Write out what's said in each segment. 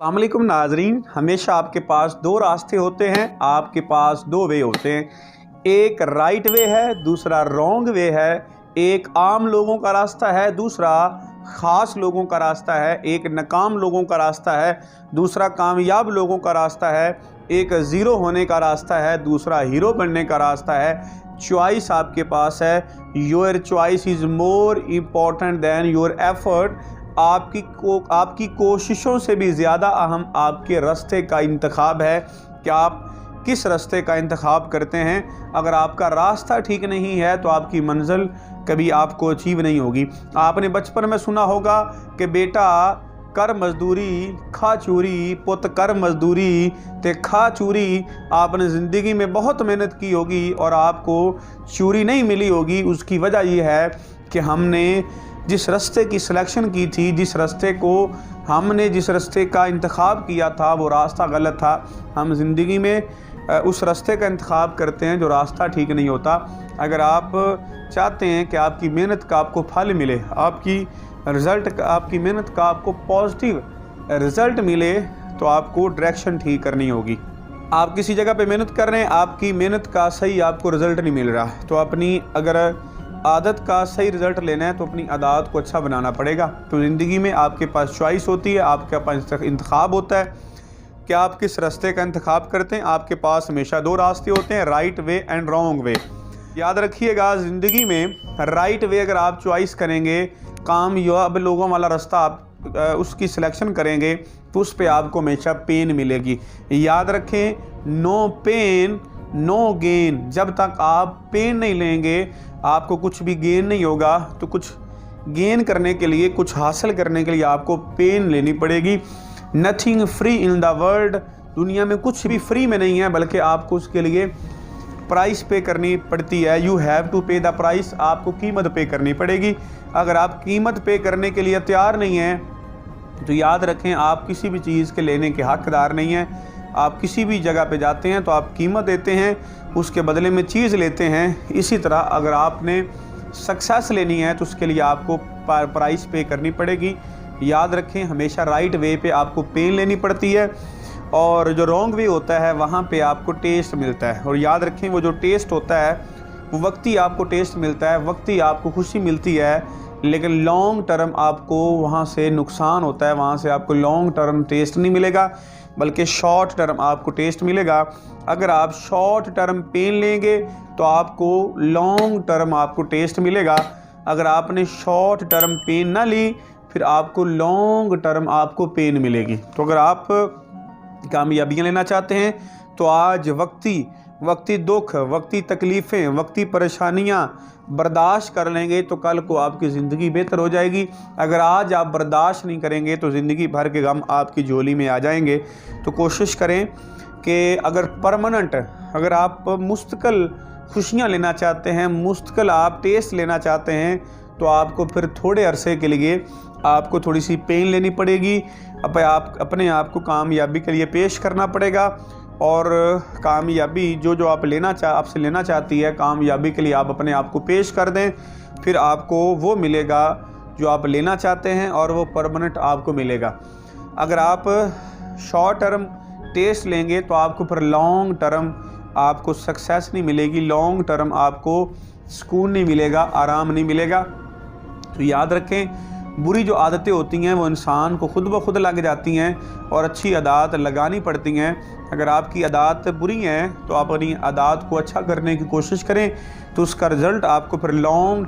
अस्सलाम वालेकुम नाजरीन, हमेशा आपके पास दो रास्ते होते हैं, आपके पास दो वे होते हैं। एक राइट वे है, दूसरा रॉन्ग वे है। एक आम लोगों का रास्ता है, दूसरा ख़ास लोगों का रास्ता है। एक नाकाम लोगों का रास्ता है, दूसरा कामयाब लोगों का रास्ता है। एक ज़ीरो होने का रास्ता है, दूसरा हीरो बनने का रास्ता है। चॉइस आपके पास है। Your choice is more important than your effort. आपकी कोशिशों से भी ज़्यादा अहम आपके रास्ते का इंतखाब है कि आप किस रास्ते का इंतखाब करते हैं। अगर आपका रास्ता ठीक नहीं है तो आपकी मंजिल कभी आपको अचीव नहीं होगी। आपने बचपन में सुना होगा कि बेटा कर मजदूरी खा चूरी, पुत कर मजदूरी ते खा चूरी। आपने ज़िंदगी में बहुत मेहनत की होगी और आपको चूरी नहीं मिली होगी। उसकी वजह यह है कि हमने जिस रास्ते की सिलेक्शन की थी, जिस रास्ते का इंतखाब किया था, वो रास्ता गलत था। हम ज़िंदगी में उस रास्ते का इंतखाब करते हैं जो रास्ता ठीक नहीं होता। अगर आप चाहते हैं कि आपकी मेहनत का आपको फल मिले, आपकी मेहनत का आपको पॉजिटिव रिज़ल्ट मिले, तो आपको डायरेक्शन ठीक करनी होगी। आप किसी जगह पे मेहनत कर रहे हैं, आपकी मेहनत का सही आपको रिज़ल्ट नहीं मिल रहा, तो अगर आदत का सही रिज़ल्ट लेना है तो अपनी आदत को अच्छा बनाना पड़ेगा। तो ज़िंदगी में आपके पास चॉइस होती है, आपके पास इंतखाब होता है कि आप किस रास्ते का इंतखाब करते हैं। आपके पास हमेशा दो रास्ते होते हैं, right way and wrong way. याद रखिएगा, ज़िंदगी में राइट वे अगर आप चॉइस करेंगे, कामयाब लोगों वाला रास्ता आप उसकी सिलेक्शन करेंगे, तो उस पर आपको हमेशा पेन मिलेगी। याद रखें, नो पेन नो गेन। जब तक आप पेन नहीं लेंगे आपको कुछ भी गेन नहीं होगा। तो कुछ गेन करने के लिए, कुछ हासिल करने के लिए आपको पेन लेनी पड़ेगी। Nothing free in the world. दुनिया में कुछ भी फ्री में नहीं है, बल्कि आपको उसके लिए प्राइस पे करनी पड़ती है। यू हैव टू पे द प्राइस। आपको कीमत पे करनी पड़ेगी। अगर आप कीमत पे करने के लिए तैयार नहीं हैं तो याद रखें, आप किसी भी चीज़ के लेने के हकदार नहीं हैं। आप किसी भी जगह पे जाते हैं तो आप कीमत देते हैं, उसके बदले में चीज़ लेते हैं। इसी तरह अगर आपने सक्सेस लेनी है तो उसके लिए आपको प्राइस पे करनी पड़ेगी। याद रखें, हमेशा राइट वे पे आपको पेन लेनी पड़ती है, और जो रॉन्ग वे होता है वहाँ पे आपको टेस्ट मिलता है। और याद रखें, वो जो टेस्ट होता है वो वक्ती आपको टेस्ट मिलता है, वक्ती आपको खुशी मिलती है, लेकिन लॉन्ग टर्म आपको वहाँ से नुकसान होता है। वहाँ से आपको लॉन्ग टर्म टेस्ट नहीं मिलेगा, बल्कि शॉर्ट टर्म आपको टेस्ट मिलेगा। अगर आप शॉर्ट टर्म पेन लेंगे तो आपको लॉन्ग टर्म आपको टेस्ट मिलेगा। अगर आपने शॉर्ट टर्म पेन ना ली, फिर आपको लॉन्ग टर्म आपको पेन मिलेगी। तो अगर आप कामयाबियाँ लेना चाहते हैं तो आज वक्ती दुख, वक्ती तकलीफ़ें, वक्ती परेशानियाँ बर्दाश्त कर लेंगे तो कल को आपकी ज़िंदगी बेहतर हो जाएगी। अगर आज आप बर्दाश्त नहीं करेंगे तो ज़िंदगी भर के गम आपकी झोली में आ जाएंगे। तो कोशिश करें कि अगर आप मुस्तकिल खुशियाँ लेना चाहते हैं, मुस्तकिल आप टेस्ट लेना चाहते हैं, तो आपको फिर थोड़े अरसे के लिए आपको थोड़ी सी पेन लेनी पड़ेगी। अपने आप को कामयाबी के लिए पेश करना पड़ेगा। और कामयाबी जो आपसे लेना चाहती है, कामयाबी के लिए आप अपने आप को पेश कर दें, फिर आपको वो मिलेगा जो आप लेना चाहते हैं, और वो परमानेंट आपको मिलेगा। अगर आप शॉर्ट टर्म टेस्ट लेंगे तो आपको फिर लॉन्ग टर्म आपको सक्सेस नहीं मिलेगी, लॉन्ग टर्म आपको सुकून नहीं मिलेगा, आराम नहीं मिलेगा। तो याद रखें, बुरी जो आदतें होती हैं वो इंसान को खुद ब खुद लग जाती हैं, और अच्छी आदत लगानी पड़ती हैं। अगर आपकी आदत बुरी हैं तो आप अपनी आदत को अच्छा करने की कोशिश करें, तो उसका रिज़ल्ट आपको फिर लॉन्ग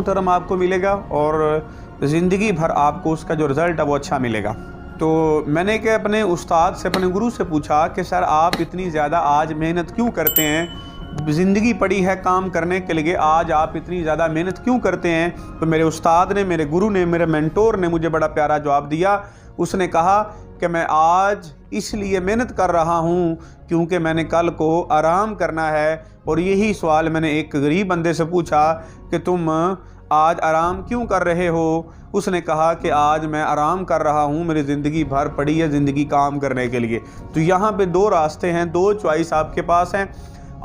टर्म आपको मिलेगा, और ज़िंदगी भर आपको उसका जो रिज़ल्ट है वो अच्छा मिलेगा। तो मैंने अपने उस्ताद से, अपने गुरु से पूछा कि सर, आप इतनी ज़्यादा आज मेहनत क्यों करते हैं? ज़िंदगी पड़ी है काम करने के लिए, आज आप इतनी ज़्यादा मेहनत क्यों करते हैं? तो मेरे उस्ताद ने, मेरे गुरु ने, मेरे मेंटोर ने मुझे बड़ा प्यारा जवाब दिया। उसने कहा कि मैं आज इसलिए मेहनत कर रहा हूँ क्योंकि मैंने कल को आराम करना है। और यही सवाल मैंने एक गरीब बंदे से पूछा कि तुम आज आराम क्यों कर रहे हो? उसने कहा कि आज मैं आराम कर रहा हूँ, मेरी ज़िंदगी भर पड़ी है ज़िंदगी काम करने के लिए। तो यहाँ पे दो रास्ते हैं, दो चॉइस आपके पास हैं।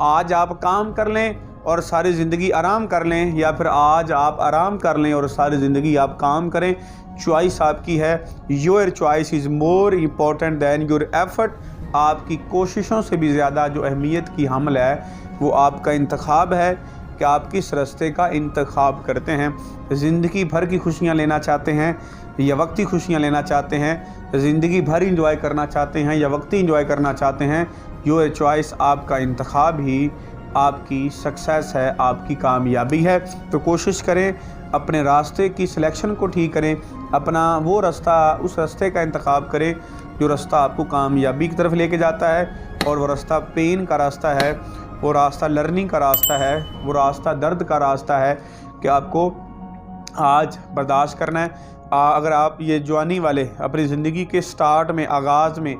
आज आप काम कर लें और सारी ज़िंदगी आराम कर लें, या फिर आज आप आराम कर लें और सारी ज़िंदगी आप काम करें। चॉइस आपकी है। Your choice is more important than your effort. आपकी कोशिशों से भी ज़्यादा जो अहमियत की हामिल है वो आपका इंतखाब है कि आप किस रास्ते का इंतखाब करते हैं। ज़िंदगी भर की खुशियाँ लेना चाहते हैं या वक्ती खुशियाँ लेना चाहते हैं, ज़िंदगी भर इंजॉय करना चाहते हैं या वक्ती इंजॉय करना चाहते हैं। योर चॉइस, आपका इंतखाब ही आपकी सक्सेस है, आपकी कामयाबी है। तो कोशिश करें अपने रास्ते की सिलेक्शन को ठीक करें, अपना वो रास्ता, उस रास्ते का इंतखाब करें जो रास्ता आपको कामयाबी की तरफ लेके जाता है। और वो रास्ता पेन का रास्ता है, वो रास्ता लर्निंग का रास्ता है, वो रास्ता दर्द का रास्ता है कि आपको आज बर्दाश्त करना है। अगर आप ये जवानी वाले अपनी ज़िंदगी के स्टार्ट में, आगाज़ में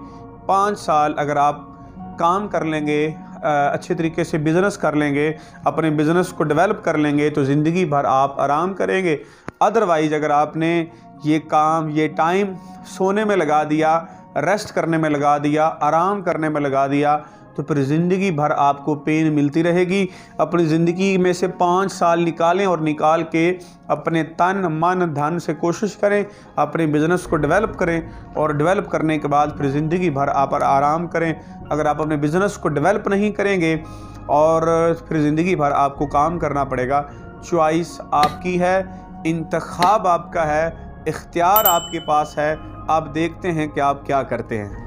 5 साल अगर आप काम कर लेंगे, अच्छे तरीके से बिज़नेस कर लेंगे, अपने बिज़नेस को डेवलप कर लेंगे, तो ज़िंदगी भर आप आराम करेंगे। अदरवाइज़ अगर आपने ये काम, ये टाइम सोने में लगा दिया, रेस्ट करने में लगा दिया, आराम करने में लगा दिया, तो फिर ज़िंदगी भर आपको पेन मिलती रहेगी। अपनी ज़िंदगी में से 5 साल निकालें और निकाल के अपने तन मन धन से कोशिश करें, अपने बिज़नेस को डेवलप करें और डेवलप करने के बाद फिर ज़िंदगी भर आप आराम करें। अगर आप अपने बिज़नेस को डेवलप नहीं करेंगे और फिर ज़िंदगी भर आपको काम करना पड़ेगा। चॉइस आपकी है, इंतखाब आपका है, इख्तियार आपके पास है। आप देखते हैं कि आप क्या करते हैं।